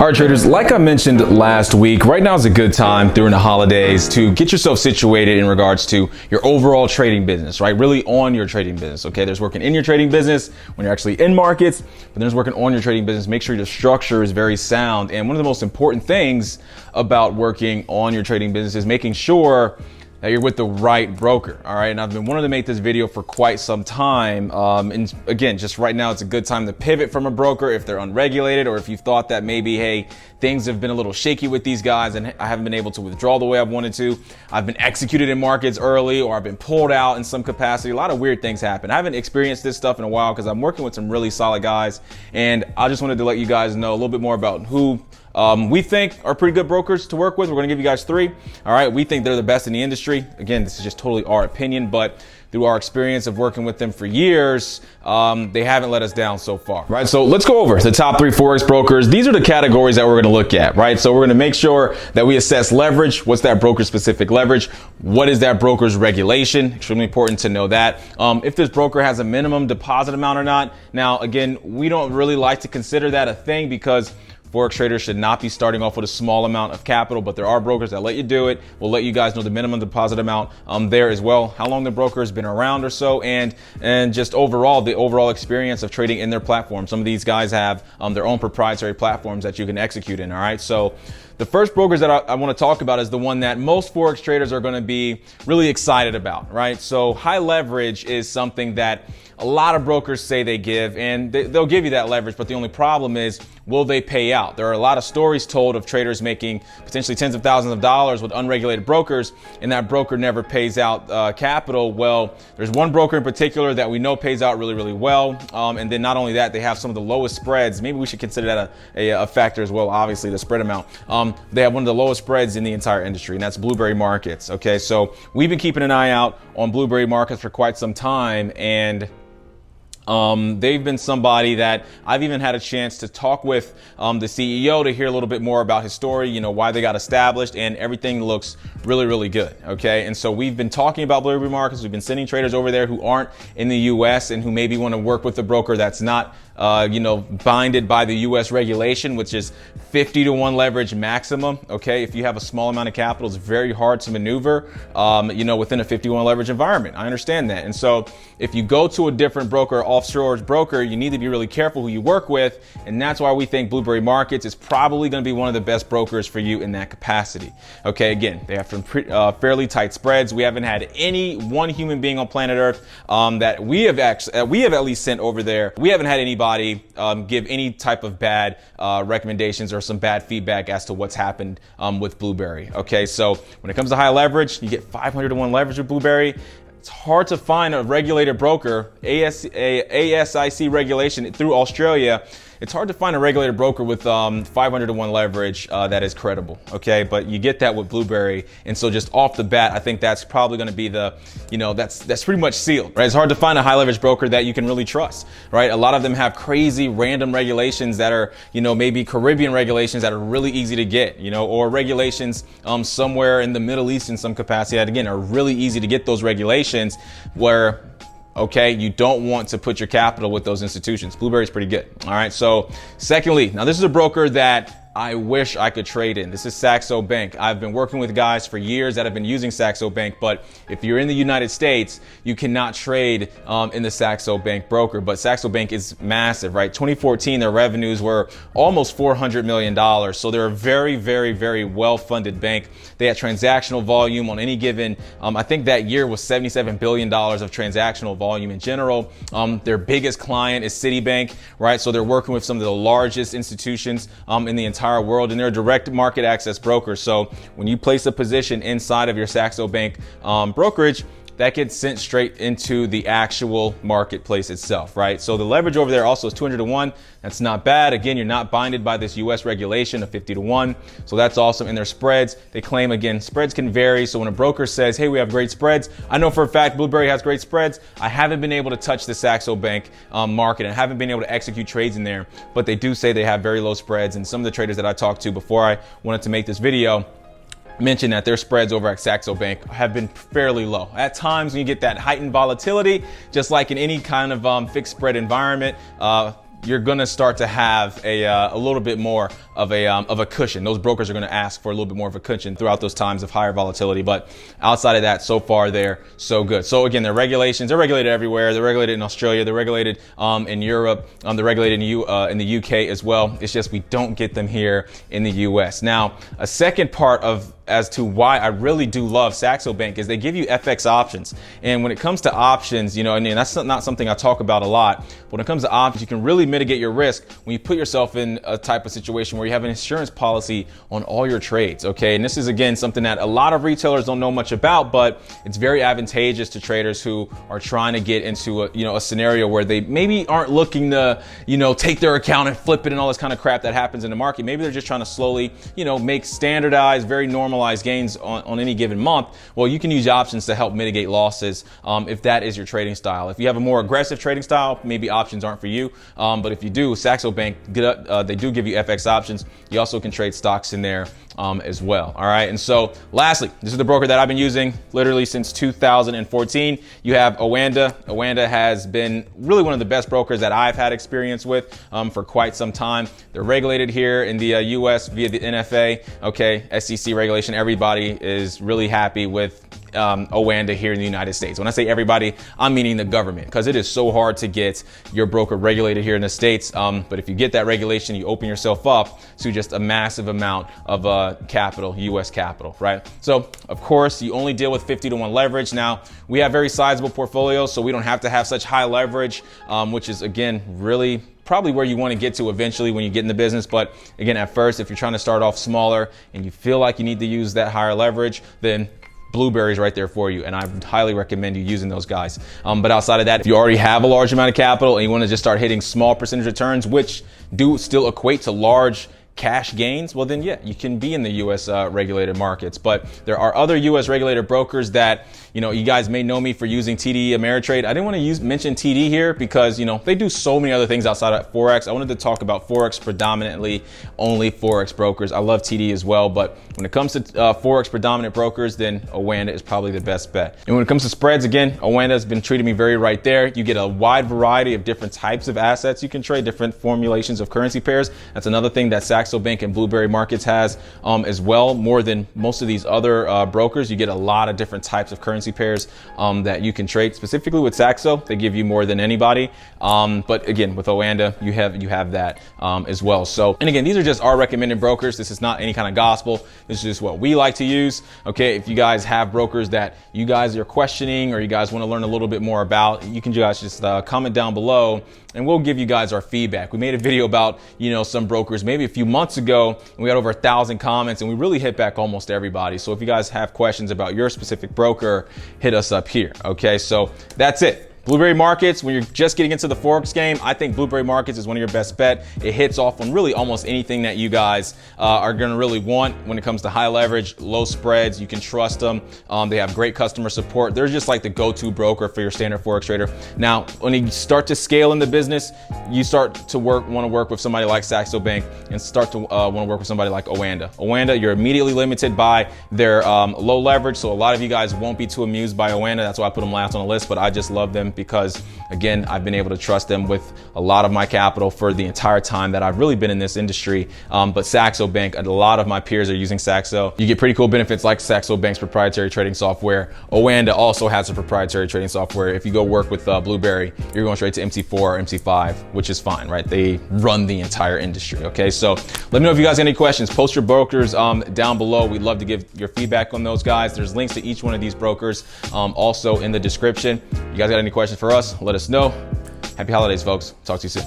All right, traders, like I mentioned last week, right now is a good time during the holidays to get yourself situated in regards to your overall trading business, right? Really on your trading business, okay? There's working in your trading business when you're actually in markets, but there's working on your trading business. Make sure your structure is very sound. And one of the most important things about working on your trading business is making sure that you're with the right broker, all right? And I've been wanting to make this video for quite some time. And again, just right now, it's a good time to pivot from a broker if they're unregulated, or if you thought that maybe, hey, things have been a little shaky with these guys and I haven't been able to withdraw the way I've wanted to. I've been executed in markets early, or I've been pulled out in some capacity. A lot of weird things happen. I haven't experienced this stuff in a while because I'm working with some really solid guys. And I just wanted to let you guys know a little bit more about who we think are pretty good brokers to work with. We're going to give you guys three. All right. We think they're the best in the industry. Again, this is just totally our opinion, but through our experience of working with them for years, they haven't let us down so far. Right. So let's go over the top three Forex brokers. These are the categories that we're going to look at. Right. So we're going to make sure that we assess leverage. What's that broker specific leverage? What is that broker's regulation? Extremely important to know that. If this broker has a minimum deposit amount or not. Now, again, we don't really like to consider that a thing because Forex traders should not be starting off with a small amount of capital, but there are brokers that let you do it. We'll let you guys know the minimum deposit amount there as well, how long the broker has been around or so, and just overall, the overall experience of trading in their platform. Some of these guys have their own proprietary platforms that you can execute in, all right? So the first brokers that I want to talk about is the one that most Forex traders are going to be really excited about, right? So high leverage is something that a lot of brokers say they give, and they'll give you that leverage, but the only problem is, will they pay out? There are a lot of stories told of traders making potentially tens of thousands of dollars with unregulated brokers, and that broker never pays out capital. Well, there's one broker in particular that we know pays out really, really well. And then not only that, they have some of the lowest spreads. Maybe we should consider that a factor as well, obviously, the spread amount. They have one of the lowest spreads in the entire industry, and that's Blueberry Markets. Okay, so we've been keeping an eye out on Blueberry Markets for quite some time, and they've been somebody that I've even had a chance to talk with the CEO to hear a little bit more about his story, you know, why they got established, and everything looks really, really good. Okay. And so we've been talking about Blueberry Markets. We've been sending traders over there who aren't in the US and who maybe want to work with a broker that's not binded by the US regulation, which is 50-to-1 leverage maximum. Okay. If you have a small amount of capital, it's very hard to maneuver, within a 50-to-1 leverage environment. I understand that. And so if you go to a different broker, offshore broker, you need to be really careful who you work with. And that's why we think Blueberry Markets is probably going to be one of the best brokers for you in that capacity. Okay. Again, they have some fairly tight spreads. We haven't had any one human being on planet Earth that we have at least sent over there. We haven't had anybody give any type of bad recommendations or some bad feedback as to what's happened with Blueberry. Okay, so when it comes to high leverage, you get 500-to-1 leverage with Blueberry. It's hard to find a regulated broker, ASIC regulation through Australia. It's hard to find a regulated broker with 500-to-1 leverage that is credible. Okay, but you get that with Blueberry, and so just off the bat, I think that's probably going to be that's pretty much sealed. Right? It's hard to find a high leverage broker that you can really trust. Right? A lot of them have crazy random regulations that are maybe Caribbean regulations that are really easy to get. Or regulations somewhere in the Middle East in some capacity that again are really easy to get those regulations where. Okay, you don't want to put your capital with those institutions. Blueberry's pretty good. All right, so secondly, now this is a broker that I wish I could trade in. This is Saxo Bank. I've been working with guys for years that have been using Saxo Bank, but if you're in the United States, you cannot trade in the Saxo Bank broker. But Saxo Bank is massive, right? 2014, their revenues were almost $400 million. So they're a very, very, very well-funded bank. They had transactional volume on any given, I think that year was $77 billion of transactional volume in general. Their biggest client is Citibank, right? So they're working with some of the largest institutions in the entire world, and they're a direct market access broker. So when you place a position inside of your Saxo Bank brokerage, that gets sent straight into the actual marketplace itself, right? So the leverage over there also is 200-to-1. That's not bad. Again, you're not binded by this US regulation of 50-to-1. So that's awesome. And their spreads, they claim, again, spreads can vary. So when a broker says, hey, we have great spreads, I know for a fact Blueberry has great spreads. I haven't been able to touch the Saxo Bank market and haven't been able to execute trades in there, but they do say they have very low spreads. And some of the traders that I talked to before I wanted to make this video mentioned that their spreads over at Saxo Bank have been fairly low. At times when you get that heightened volatility, just like in any kind of fixed spread environment, you're gonna start to have a little bit more of a cushion. Those brokers are gonna ask for a little bit more of a cushion throughout those times of higher volatility. But outside of that, so far they're so good. So again, their regulations, they're regulated everywhere. They're regulated in Australia, they're regulated in Europe, they're regulated in the UK as well. It's just we don't get them here in the US. Now, a second part as to why I really do love Saxo Bank is they give you FX options. And when it comes to options, you know, and that's not something I talk about a lot. But when it comes to options, you can really mitigate your risk when you put yourself in a type of situation where you have an insurance policy on all your trades, okay? And this is, again, something that a lot of retailers don't know much about, but it's very advantageous to traders who are trying to get into a scenario where they maybe aren't looking to, take their account and flip it and all this kind of crap that happens in the market. Maybe they're just trying to slowly, make standardized, very normalized gains on any given month. Well, you can use options to help mitigate losses if that is your trading style. If you have a more aggressive trading style, maybe options aren't for you. But if you do, Saxo Bank, they do give you FX options. You also can trade stocks in there as well. All right. And so lastly, this is the broker that I've been using literally since 2014. You have AUANDA. AUANDA has been really one of the best brokers that I've had experience with for quite some time. They're regulated here in the US via the NFA. Okay. SEC regulation. Everybody is really happy with AUANDA here in the United States. When I say everybody, I'm meaning the government, because it is so hard to get your broker regulated here in the States. But if you get that regulation, you open yourself up to just a massive amount of capital, US capital, right? So of course, you only deal with 50-to-1 leverage. Now, we have very sizable portfolios, so we don't have to have such high leverage, which is, again, really probably where you want to get to eventually when you get in the business. But again, at first, if you're trying to start off smaller and you feel like you need to use that higher leverage, then Blueberry's right there for you, and I would highly recommend you using those guys. But outside of that, if you already have a large amount of capital and you want to just start hitting small percentage returns, which do still equate to large cash gains, well then, yeah, you can be in the US regulated markets. But there are other US regulated brokers that, you guys may know me for using TD Ameritrade. I didn't want to mention TD here because, they do so many other things outside of Forex. I wanted to talk about Forex predominantly, only Forex brokers. I love TD as well, but when it comes to Forex predominant brokers, then AUANDA is probably the best bet. And when it comes to spreads, again, AUANDA has been treating me very right there. You get a wide variety of different types of assets you can trade, different formulations of currency pairs. That's another thing that Saxo Bank and Blueberry Markets has as well. More than most of these other brokers, you get a lot of different types of currency pairs that you can trade. Specifically with Saxo, they give you more than anybody. But again, with AUANDA, you have that as well. So, and again, these are just our recommended brokers. This is not any kind of gospel. This is just what we like to use. Okay, if you guys have brokers that you guys are questioning or you guys want to learn a little bit more about, you can guys just comment down below and we'll give you guys our feedback. We made a video about, some brokers maybe a few months ago, and we got over 1,000 comments and we really hit back almost everybody. So if you guys have questions about your specific broker, hit us up here. Okay, so that's it. Blueberry Markets, when you're just getting into the Forex game, I think Blueberry Markets is one of your best bet. It hits off on really almost anything that you guys are gonna really want when it comes to high leverage, low spreads. You can trust them. They have great customer support. They're just like the go-to broker for your standard Forex trader. Now, when you start to scale in the business, you start to want to work with somebody like Saxo Bank and start to want to work with somebody like AUANDA. AUANDA, you're immediately limited by their low leverage. So a lot of you guys won't be too amused by AUANDA. That's why I put them last on the list, but I just love them because, again, I've been able to trust them with a lot of my capital for the entire time that I've really been in this industry. But Saxo Bank, a lot of my peers are using Saxo. You get pretty cool benefits like Saxo Bank's proprietary trading software. AUANDA also has a proprietary trading software. If you go work with Blueberry, you're going straight to MC4 or MC5, which is fine, right? They run the entire industry, okay? So let me know if you guys have any questions. Post your brokers down below. We'd love to give your feedback on those guys. There's links to each one of these brokers also in the description. You guys got any questions for us? Let us know. Happy holidays, folks. Talk to you soon.